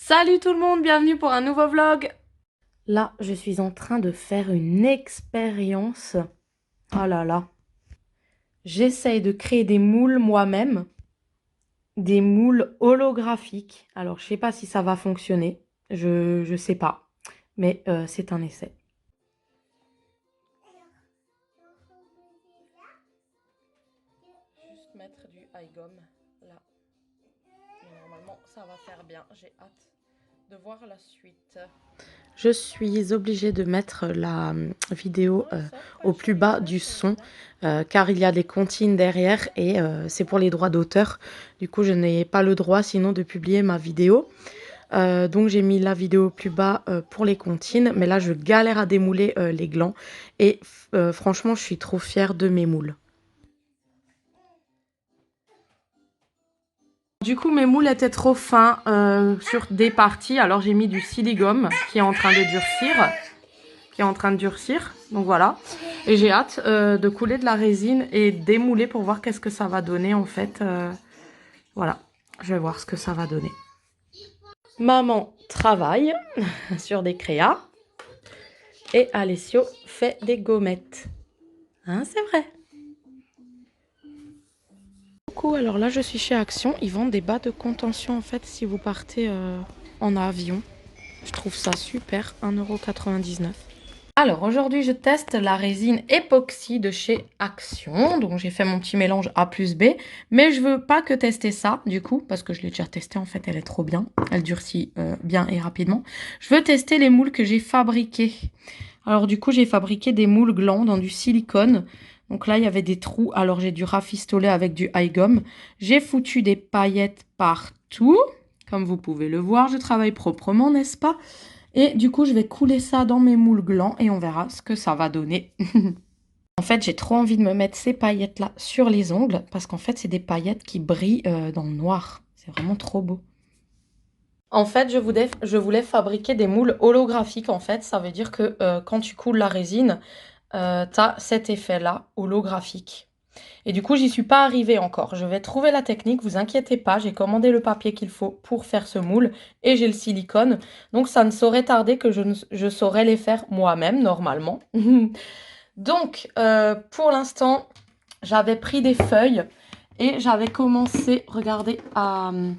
Salut tout le monde, bienvenue pour un nouveau vlog. Là, je suis en train de faire une expérience. Oh là là. J'essaye de créer des moules moi-même. Des moules holographiques. Alors, je sais pas si ça va fonctionner. Je sais pas. Mais c'est un essai. Juste mettre du high gum là. Mais normalement, ça va faire bien. J'ai hâte de voir la suite. Je suis obligée de mettre la vidéo au plus bas du son car il y a des comptines derrière et c'est pour les droits d'auteur. Du coup, je n'ai pas le droit sinon de publier ma vidéo. Donc j'ai mis la vidéo au plus bas pour les comptines. Mais là, je galère à démouler les glands. Et franchement, je suis trop fière de mes moules. Du coup, mes moules étaient trop fins sur des parties. Alors j'ai mis du siligum qui est en train de durcir. Donc voilà. Et j'ai hâte de couler de la résine et démouler pour voir qu'est-ce que ça va donner en fait. Voilà. Je vais voir ce que ça va donner. Maman travaille sur des créas. Et Alessio fait des gommettes. Hein, c'est vrai. Alors là, je suis chez Action. Ils vendent des bas de contention en fait si vous partez en avion. Je trouve ça super. 1,99 €. Alors aujourd'hui je teste la résine époxy de chez Action. Donc j'ai fait mon petit mélange A plus B. Mais je veux pas que tester ça du coup. Parce que je l'ai déjà testé en fait. Elle est trop bien. Elle durcit bien et rapidement. Je veux tester les moules que j'ai fabriqués. Alors du coup j'ai fabriqué des moules glands dans du silicone. Donc là il y avait des trous. Alors j'ai dû rafistoler avec du high gum. J'ai foutu des paillettes partout. Comme vous pouvez le voir, je travaille proprement, n'est-ce pas? Et du coup, je vais couler ça dans mes moules glands et on verra ce que ça va donner. En fait, j'ai trop envie de me mettre ces paillettes-là sur les ongles parce qu'en fait, c'est des paillettes qui brillent dans le noir. C'est vraiment trop beau. En fait, je voulais fabriquer des moules holographiques. En fait, ça veut dire que quand tu coules la résine, tu as cet effet-là holographique. Et du coup, j'y suis pas arrivée encore. Je vais trouver la technique, vous inquiétez pas. J'ai commandé le papier qu'il faut pour faire ce moule et j'ai le silicone. Donc, ça ne saurait tarder que je saurais les faire moi-même, normalement. Donc, pour l'instant, j'avais pris des feuilles et j'avais commencé, regardez, comment...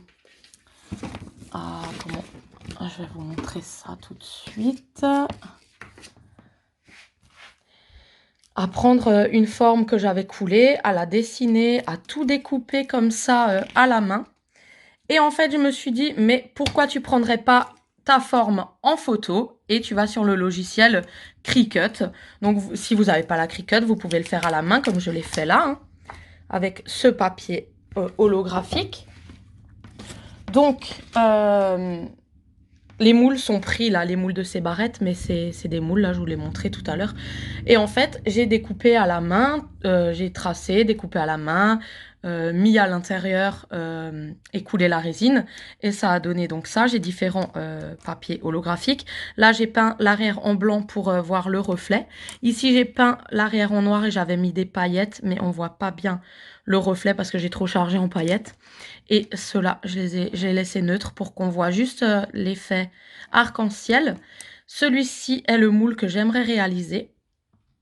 Je vais vous montrer ça tout de suite. À prendre une forme que j'avais coulée, à la dessiner, à tout découper comme ça à la main. Et en fait, je me suis dit, mais pourquoi tu prendrais pas ta forme en photo et tu vas sur le logiciel Cricut. Donc, si vous n'avez pas la Cricut, vous pouvez le faire à la main comme je l'ai fait là, hein, avec ce papier holographique. Donc, les moules sont pris là, les moules de ces barrettes, mais c'est des moules, là je vous l'ai montré tout à l'heure. Et en fait, j'ai découpé à la main, j'ai tracé, découpé à la main, mis à l'intérieur et coulé la résine. Et ça a donné donc ça, j'ai différents papiers holographiques. Là j'ai peint l'arrière en blanc pour voir le reflet. Ici j'ai peint l'arrière en noir et j'avais mis des paillettes, mais on voit pas bien le reflet parce que j'ai trop chargé en paillettes. Et ceux-là, j'ai laissé neutre pour qu'on voit juste l'effet arc-en-ciel. Celui-ci est le moule que j'aimerais réaliser.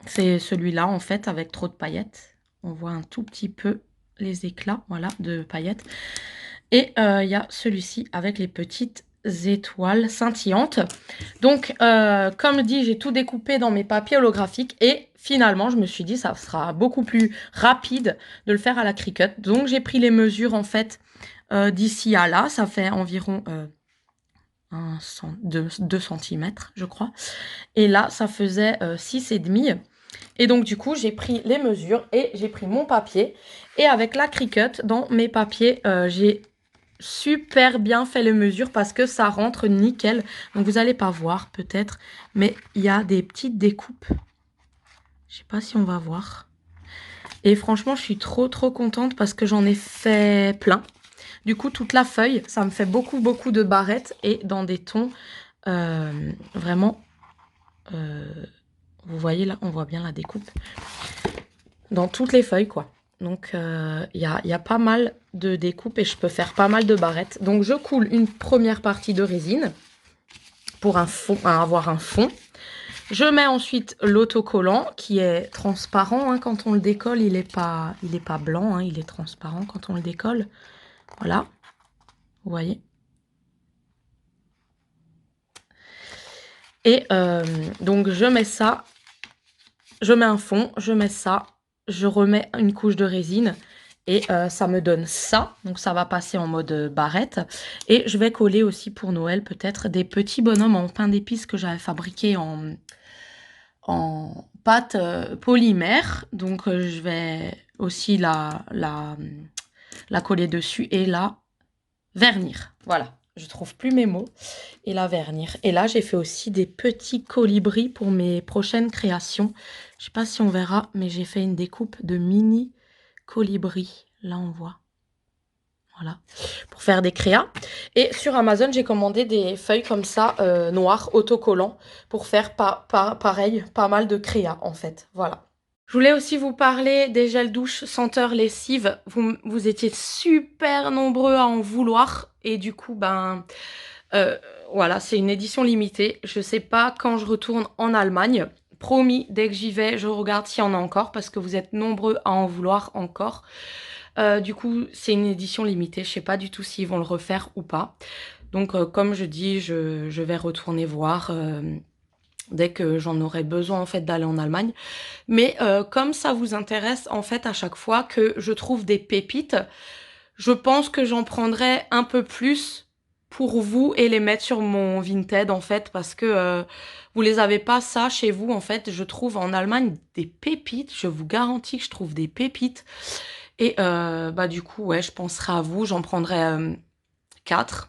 C'est celui-là, en fait, avec trop de paillettes. On voit un tout petit peu les éclats, voilà, de paillettes. Et il y a celui-ci avec les petites étoiles scintillantes. Donc, comme dit, j'ai tout découpé dans mes papiers holographiques et finalement, je me suis dit, ça sera beaucoup plus rapide de le faire à la Cricut. Donc, j'ai pris les mesures, en fait, d'ici à là. Ça fait environ 2 cm, je crois. Et là, ça faisait 6,5. Et donc, du coup, j'ai pris les mesures et j'ai pris mon papier. Et avec la Cricut, dans mes papiers, j'ai super bien fait les mesures parce que ça rentre nickel. Donc, vous n'allez pas voir peut-être, mais il y a des petites découpes. Je sais pas si on va voir. Et franchement, je suis trop contente parce que j'en ai fait plein. Du coup, toute la feuille, ça me fait beaucoup de barrettes et dans des tons vraiment... vous voyez là, on voit bien la découpe. Dans toutes les feuilles, quoi. Donc, il y a pas mal de découpes et je peux faire pas mal de barrettes. Donc, je coule une première partie de résine pour avoir un fond. Je mets ensuite l'autocollant qui est transparent. Hein, quand on le décolle, il est pas blanc. Hein, il est transparent quand on le décolle. Voilà. Vous voyez. Et donc, je mets ça. Je mets un fond. Je mets ça. Je remets une couche de résine. Et ça me donne ça. Donc, ça va passer en mode barrette. Et je vais coller aussi pour Noël peut-être des petits bonhommes en pain d'épices que j'avais fabriqué en pâte polymère. Donc, je vais aussi la coller dessus et la vernir. Voilà, je trouve plus mes mots. Et la vernir. Et là, j'ai fait aussi des petits colibris pour mes prochaines créations. Je sais pas si on verra, mais j'ai fait une découpe de mini colibris. Là, on voit. Voilà, pour faire des créas. Et sur Amazon, j'ai commandé des feuilles comme ça, noires, autocollants, pour faire pareil, pas mal de créas en fait. Voilà. Je voulais aussi vous parler des gels douche senteur lessive. Vous étiez super nombreux à en vouloir. Et du coup, voilà, c'est une édition limitée. Je sais pas quand je retourne en Allemagne. Promis, dès que j'y vais, je regarde s'il y en a encore parce que vous êtes nombreux à en vouloir encore. Du coup, c'est une édition limitée. Je sais pas du tout s'ils vont le refaire ou pas. Donc, comme je dis, je vais retourner voir dès que j'en aurai besoin en fait d'aller en Allemagne. Mais comme ça vous intéresse en fait à chaque fois que je trouve des pépites, je pense que j'en prendrai un peu plus pour vous et les mettre sur mon Vinted en fait parce que vous les avez pas ça chez vous en fait. Je trouve en Allemagne des pépites. Je vous garantis que je trouve des pépites. Et du coup, ouais, je penserai à vous. J'en prendrai 4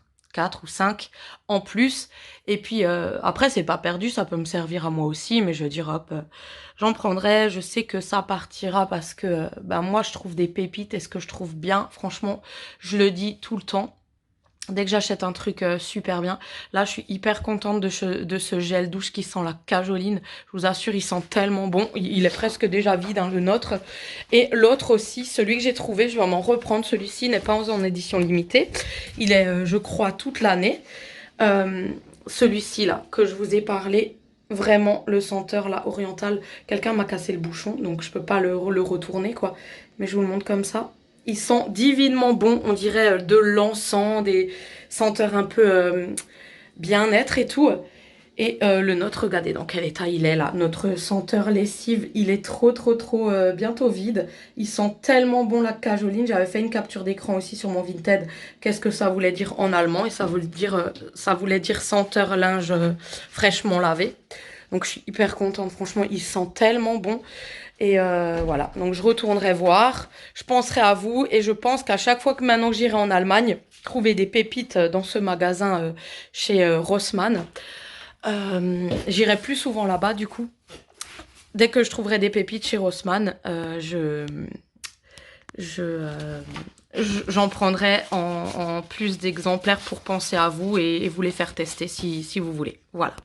ou 5 en plus. Et puis après, c'est pas perdu, ça peut me servir à moi aussi. Mais je veux dire, hop, j'en prendrai. Je sais que ça partira parce que moi, je trouve des pépites et ce que je trouve bien, franchement, je le dis tout le temps. Dès que j'achète un truc super bien, là je suis hyper contente de ce gel douche qui sent la cajoline. Je vous assure, il sent tellement bon. Il est presque déjà vide, hein, le nôtre. Et l'autre aussi, celui que j'ai trouvé, je vais m'en reprendre. Celui-ci n'est pas en édition limitée. Il est, je crois, toute l'année. Celui-ci là, que je vous ai parlé, vraiment le senteur là, oriental. Quelqu'un m'a cassé le bouchon, donc je peux pas le retourner quoi. Mais je vous le montre comme ça. Ils sont divinement bons, on dirait de l'encens, des senteurs un peu bien-être et tout. Et le nôtre, regardez dans quel état il est là. Notre senteur lessive, il est trop bientôt vide. Il sent tellement bon la cajoline. J'avais fait une capture d'écran aussi sur mon Vinted. Qu'est-ce que ça voulait dire en allemand? Et ça voulait dire senteur linge fraîchement lavé. Donc je suis hyper contente, franchement, il sent tellement bon. Et voilà, donc je retournerai voir, je penserai à vous et je pense qu'à chaque fois que maintenant que j'irai en Allemagne, trouver des pépites dans ce magasin chez Rossmann, j'irai plus souvent là-bas du coup. Dès que je trouverai des pépites chez Rossmann, j'en prendrai en plus d'exemplaires pour penser à vous et vous les faire tester si vous voulez. Voilà.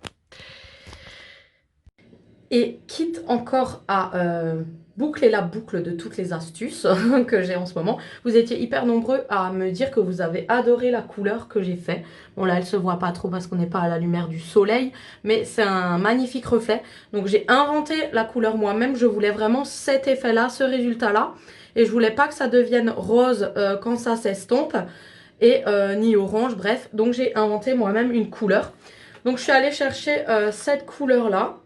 Et quitte encore à boucler la boucle de toutes les astuces que j'ai en ce moment, vous étiez hyper nombreux à me dire que vous avez adoré la couleur que j'ai fait. Bon là elle se voit pas trop parce qu'on n'est pas à la lumière du soleil, mais c'est un magnifique reflet. Donc j'ai inventé la couleur moi-même, je voulais vraiment cet effet-là, ce résultat-là. Et je voulais pas que ça devienne rose quand ça s'estompe, et ni orange, bref. Donc j'ai inventé moi-même une couleur. Donc je suis allée chercher cette couleur-là.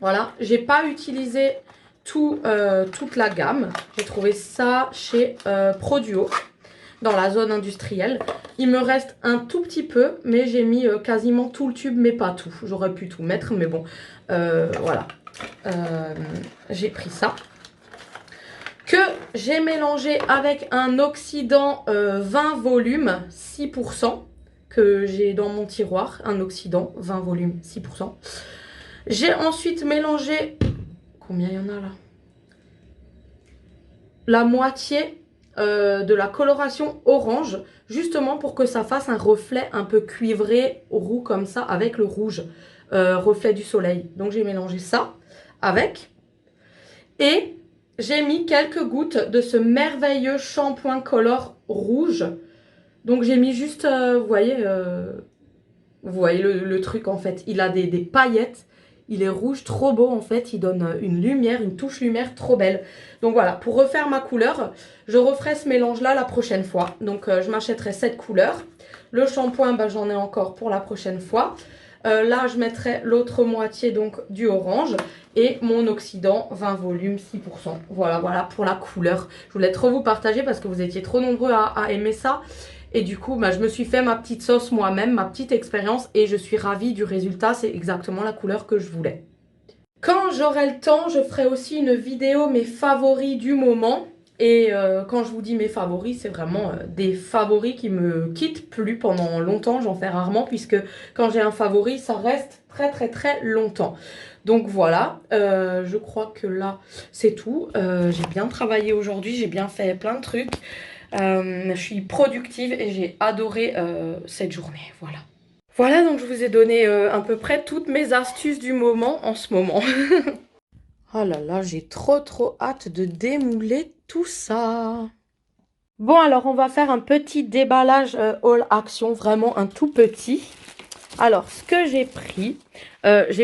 Voilà, j'ai pas utilisé toute la gamme. J'ai trouvé ça chez Produo, dans la zone industrielle. Il me reste un tout petit peu, mais j'ai mis quasiment tout le tube, mais pas tout. J'aurais pu tout mettre, mais bon, voilà. J'ai pris ça. Que j'ai mélangé avec un oxydant 20 volumes, 6%, que j'ai dans mon tiroir. Un oxydant 20 volumes, 6%. J'ai ensuite mélangé, combien il y en a là? La moitié de la coloration orange, justement pour que ça fasse un reflet un peu cuivré, roux comme ça, avec le rouge, reflet du soleil. Donc j'ai mélangé ça avec. Et j'ai mis quelques gouttes de ce merveilleux shampoing color rouge. Donc j'ai mis juste, vous voyez le truc en fait. Il a des paillettes. Il est rouge, trop beau en fait. Il donne une lumière, une touche lumière trop belle. Donc voilà, pour refaire ma couleur, je referai ce mélange-là la prochaine fois. Donc je m'achèterai cette couleur. Le shampoing, bah, j'en ai encore pour la prochaine fois. Là, je mettrai l'autre moitié donc du orange et mon oxydant 20 volumes 6%. Voilà, voilà pour la couleur. Je voulais trop vous partager parce que vous étiez trop nombreux à aimer ça. Et du coup, bah, je me suis fait ma petite sauce moi-même, ma petite expérience et je suis ravie du résultat. C'est exactement la couleur que je voulais. Quand j'aurai le temps, je ferai aussi une vidéo mes favoris du moment. Et quand je vous dis mes favoris, c'est vraiment des favoris qui me quittent plus pendant longtemps. J'en fais rarement puisque quand j'ai un favori, ça reste très très très longtemps. Donc voilà, je crois que là, c'est tout. J'ai bien travaillé aujourd'hui, j'ai bien fait plein de trucs. Je suis productive et j'ai adoré cette journée. Voilà. Voilà, donc je vous ai donné à peu près toutes mes astuces du moment en ce moment. Oh là là, j'ai trop hâte de démouler tout ça. Bon, alors on va faire un petit déballage All Action, vraiment un tout petit. Alors, ce que j'ai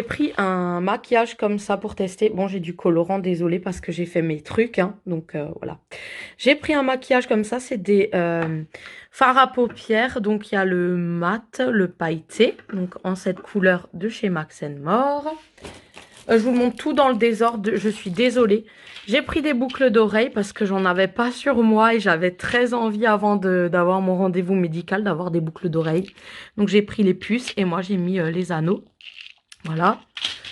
pris un maquillage comme ça pour tester. Bon, j'ai du colorant, désolé parce que j'ai fait mes trucs, hein, donc voilà. J'ai pris un maquillage comme ça, c'est des fards à paupières. Donc, il y a le mat, le pailleté, donc en cette couleur de chez Max More. Je vous le montre tout dans le désordre, je suis désolée. J'ai pris des boucles d'oreilles parce que j'en avais pas sur moi et j'avais très envie avant d'avoir mon rendez-vous médical d'avoir des boucles d'oreilles. Donc j'ai pris les puces et moi j'ai mis les anneaux. Voilà.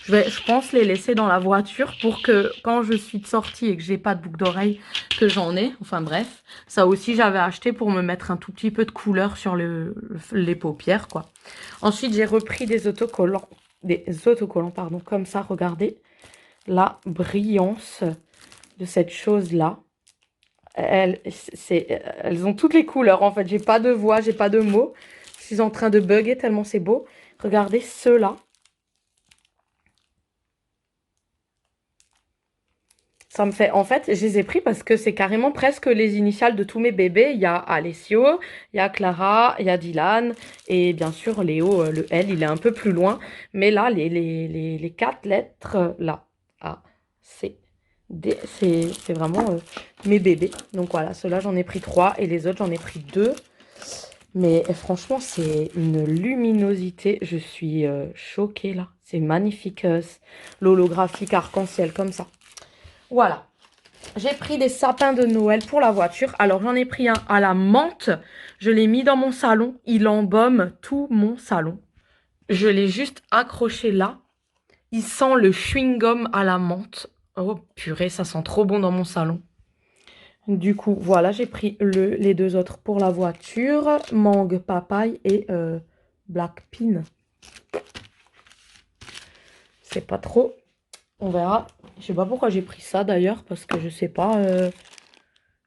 Je pense les laisser dans la voiture pour que quand je suis sortie et que j'ai pas de boucles d'oreilles, que j'en ai. Enfin bref, ça aussi j'avais acheté pour me mettre un tout petit peu de couleur sur les paupières quoi. Ensuite j'ai repris des autocollants. Pardon, comme ça, regardez la brillance de cette chose-là. Elles ont toutes les couleurs, en fait. J'ai pas de voix, j'ai pas de mots. Je suis en train de bugger tellement c'est beau. Regardez ceux-là. Ça me fait... En fait, je les ai pris parce que c'est carrément presque les initiales de tous mes bébés. Il y a Alessio, il y a Clara, il y a Dylan. Et bien sûr, Léo, le L, il est un peu plus loin. Mais là, les 4 lettres, là, A, C, D, c'est vraiment mes bébés. Donc voilà, ceux-là, j'en ai pris 3 et les autres, j'en ai pris 2. Mais franchement, c'est une luminosité. Je suis choquée, là. C'est magnifique, l'holographique arc-en-ciel comme ça. Voilà. J'ai pris des sapins de Noël pour la voiture. Alors, j'en ai pris un à la menthe. Je l'ai mis dans mon salon. Il embaume tout mon salon. Je l'ai juste accroché là. Il sent le chewing-gum à la menthe. Oh purée, ça sent trop bon dans mon salon. Du coup, voilà, j'ai pris les deux autres pour la voiture. Mangue, papaye et black pin. C'est pas trop. On verra. Je sais pas pourquoi j'ai pris ça d'ailleurs, parce que je sais pas.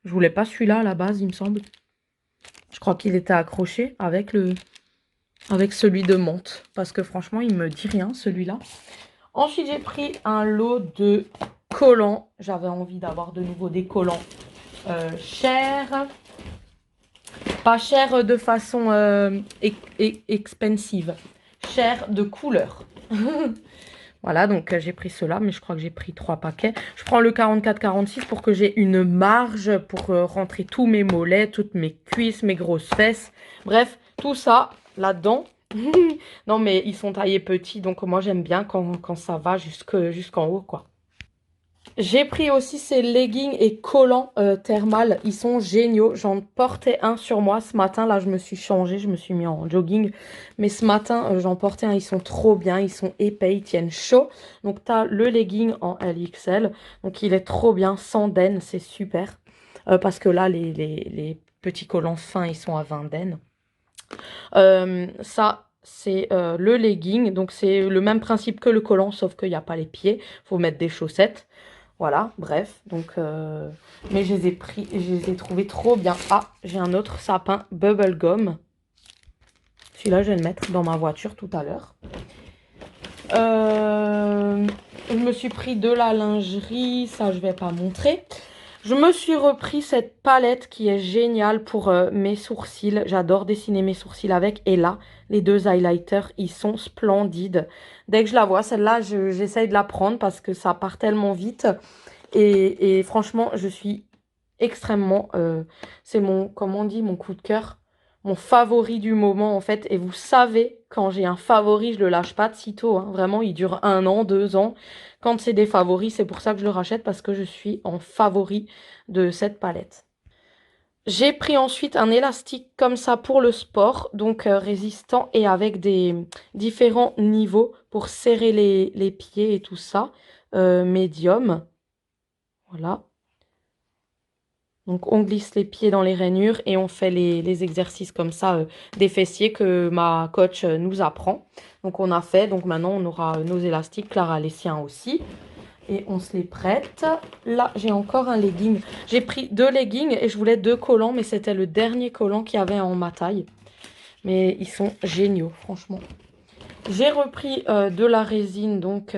Je voulais pas celui-là à la base, il me semble. Je crois qu'il était accroché avec celui de menthe. Parce que franchement, il me dit rien, celui-là. Ensuite, j'ai pris un lot de collants. J'avais envie d'avoir de nouveau des collants chers. Pas chers de façon expensive. Chers de couleur. Voilà, donc j'ai pris cela, mais je crois que j'ai pris 3 paquets. Je prends le 44-46 pour que j'ai une marge pour rentrer tous mes mollets, toutes mes cuisses, mes grosses fesses. Bref, tout ça là-dedans. Non, mais ils sont taillés petits, donc moi j'aime bien quand ça va jusqu'en haut, quoi. J'ai pris aussi ces leggings et collants thermal. Ils sont géniaux. J'en portais un sur moi ce matin. Là, je me suis changée. Je me suis mis en jogging. Mais ce matin, j'en portais un. Ils sont trop bien. Ils sont épais. Ils tiennent chaud. Donc, tu as le legging en LXL. Donc, il est trop bien. Sans den. C'est super. Parce que là, les petits collants fins, ils sont à 20 den. Ça, c'est le legging. Donc, c'est le même principe que le collant, sauf qu'il n'y a pas les pieds. Il faut mettre des chaussettes. Voilà, bref, donc, mais je les ai trouvés trop bien. Ah, j'ai un autre sapin Bubblegum. Celui-là, je vais le mettre dans ma voiture tout à l'heure. je me suis pris de la lingerie, ça je vais pas montrer. Je me suis repris cette palette qui est géniale pour mes sourcils. J'adore dessiner mes sourcils avec. Et là, les deux highlighters, ils sont splendides. Dès que je la vois, celle-là, j'essaye de la prendre parce que ça part tellement vite. Et franchement, je suis extrêmement... c'est mon, comment on dit, mon coup de cœur. Mon favori du moment, en fait. Et vous savez, quand j'ai un favori, je le lâche pas de sitôt. Hein. Vraiment, il dure 1 an, 2 ans. Quand c'est des favoris, c'est pour ça que je le rachète, parce que je suis en favori de cette palette. J'ai pris ensuite un élastique comme ça pour le sport, donc résistant et avec des différents niveaux pour serrer les pieds et tout ça. Médium, voilà. Donc on glisse les pieds dans les rainures et on fait les exercices comme ça des fessiers que ma coach nous apprend. Donc on a fait, donc maintenant on aura nos élastiques, Clara les siens aussi. Et on se les prête. Là, j'ai encore un legging. J'ai pris 2 leggings et je voulais 2 collants, mais c'était le dernier collant qu'il y avait en ma taille. Mais ils sont géniaux, franchement. J'ai repris de la résine, donc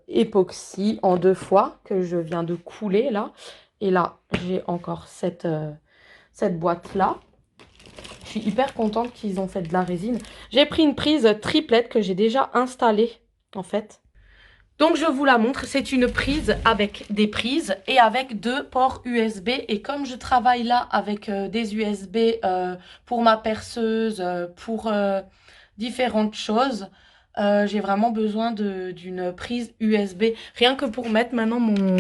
époxy en 2 fois, que je viens de couler là. Et là, j'ai encore cette boîte-là. Je suis hyper contente qu'ils ont fait de la résine. J'ai pris une prise triplette que j'ai déjà installée, en fait. Donc je vous la montre, c'est une prise avec des prises et avec 2 ports USB. Et comme je travaille là avec des USB pour ma perceuse, pour différentes choses, j'ai vraiment besoin d'une prise USB. Rien que pour mettre maintenant mon...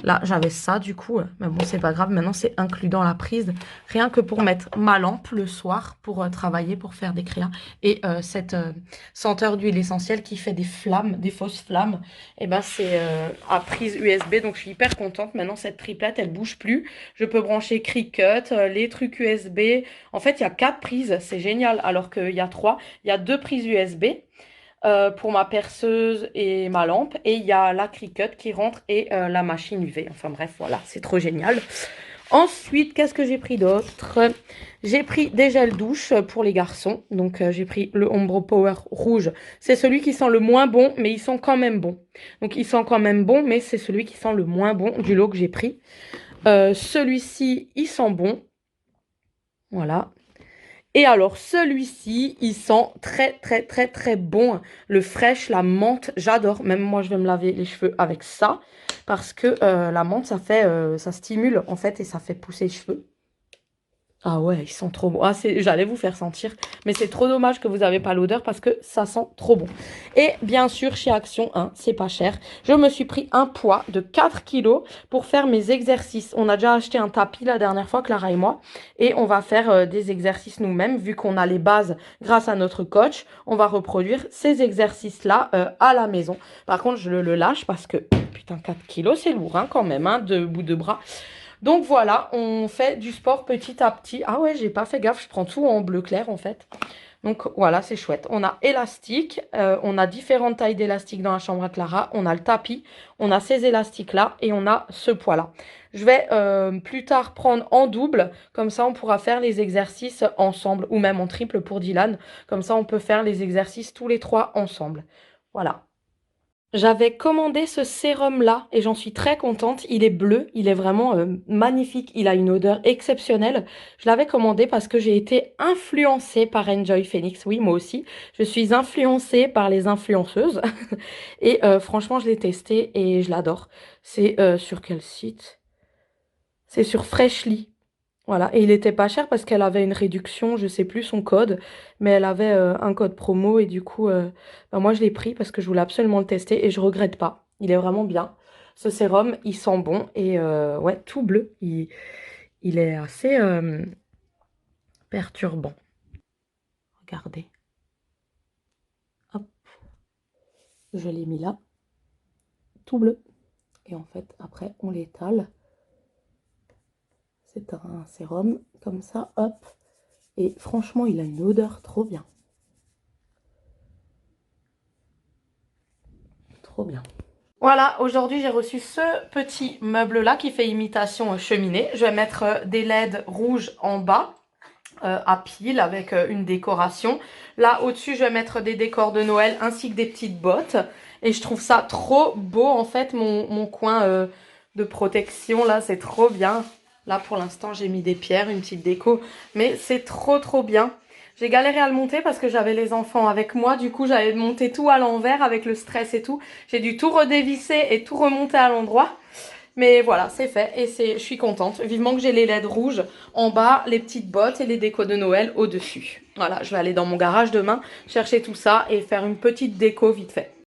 Là, j'avais ça du coup, mais bon, c'est pas grave, maintenant c'est inclus dans la prise. Rien que pour mettre ma lampe le soir pour travailler, pour faire des créas. Et cette senteur d'huile essentielle qui fait des flammes, des fausses flammes, et ben c'est à prise USB. Donc je suis hyper contente. Maintenant, cette triplette, elle bouge plus. Je peux brancher Cricut, les trucs USB. En fait, il y a 4 prises, c'est génial. Alors qu'il y a 3, il y a 2 prises USB. Pour ma perceuse et ma lampe. Et il y a la Cricut qui rentre et la machine UV. Enfin bref, voilà, c'est trop génial. Ensuite, qu'est-ce que j'ai pris d'autre? J'ai pris des gels douche pour les garçons. Donc, j'ai pris le Ombro Power rouge. C'est celui qui sent le moins bon, mais ils sont quand même bons. Donc, ils sont quand même bons, mais c'est celui qui sent le moins bon du lot que j'ai pris. Celui-ci, il sent bon. Voilà. Et alors, celui-ci, il sent très, très, très, très bon. Le fraîche, la menthe, j'adore. Même moi, je vais me laver les cheveux avec ça. Parce que la menthe, ça fait, ça stimule, en fait, et ça fait pousser les cheveux. Ah ouais, ils sont trop bons. Ah, j'allais vous faire sentir, mais c'est trop dommage que vous n'avez pas l'odeur parce que ça sent trop bon. Et bien sûr, chez Action 1, c'est pas cher. Je me suis pris un poids de 4 kilos pour faire mes exercices. On a déjà acheté un tapis la dernière fois, Clara et moi, et on va faire des exercices nous-mêmes. Vu qu'on a les bases grâce à notre coach, on va reproduire ces exercices-là à la maison. Par contre, je le lâche parce que, putain, 4 kilos, c'est lourd hein, quand même, hein, de bout de bras. Donc voilà, on fait du sport petit à petit. Ah ouais, j'ai pas fait gaffe, je prends tout en bleu clair en fait. Donc voilà, c'est chouette. On a élastique, on a différentes tailles d'élastiques dans la chambre à Clara. On a le tapis, on a ces élastiques-là et on a ce poids-là. Je vais plus tard prendre en double, comme ça on pourra faire les exercices ensemble ou même en triple pour Dylan. Comme ça on peut faire les exercices tous les 3 ensemble. Voilà. J'avais commandé ce sérum-là et j'en suis très contente. Il est bleu, il est vraiment magnifique, il a une odeur exceptionnelle. Je l'avais commandé parce que j'ai été influencée par Enjoy Phoenix. Oui, moi aussi. Je suis influencée par les influenceuses. Et franchement, je l'ai testé et je l'adore. C'est sur quel site? C'est sur Freshly. Voilà, et il était pas cher parce qu'elle avait une réduction, je sais plus son code, mais elle avait un code promo et du coup, bah, moi je l'ai pris parce que je voulais absolument le tester et je regrette pas. Il est vraiment bien. Ce sérum, il sent bon et ouais, tout bleu, il est assez perturbant. Regardez. Hop, je l'ai mis là, tout bleu. Et en fait, après, on l'étale. C'est un sérum comme ça, hop. Et franchement, il a une odeur trop bien. Trop bien. Voilà, aujourd'hui j'ai reçu ce petit meuble-là qui fait imitation cheminée. Je vais mettre des LED rouges en bas, à pile, avec une décoration. Là, au-dessus, je vais mettre des décors de Noël ainsi que des petites bottes. Et je trouve ça trop beau en fait, mon coin de protection là, c'est trop bien. Là pour l'instant j'ai mis des pierres, une petite déco, mais c'est trop bien. J'ai galéré à le monter parce que j'avais les enfants avec moi, du coup j'avais monté tout à l'envers avec le stress et tout. J'ai dû tout redévisser et tout remonter à l'endroit. Mais voilà, c'est fait et je suis contente. Vivement que j'ai les LED rouges en bas, les petites bottes et les décos de Noël au-dessus. Voilà, je vais aller dans mon garage demain chercher tout ça et faire une petite déco vite fait.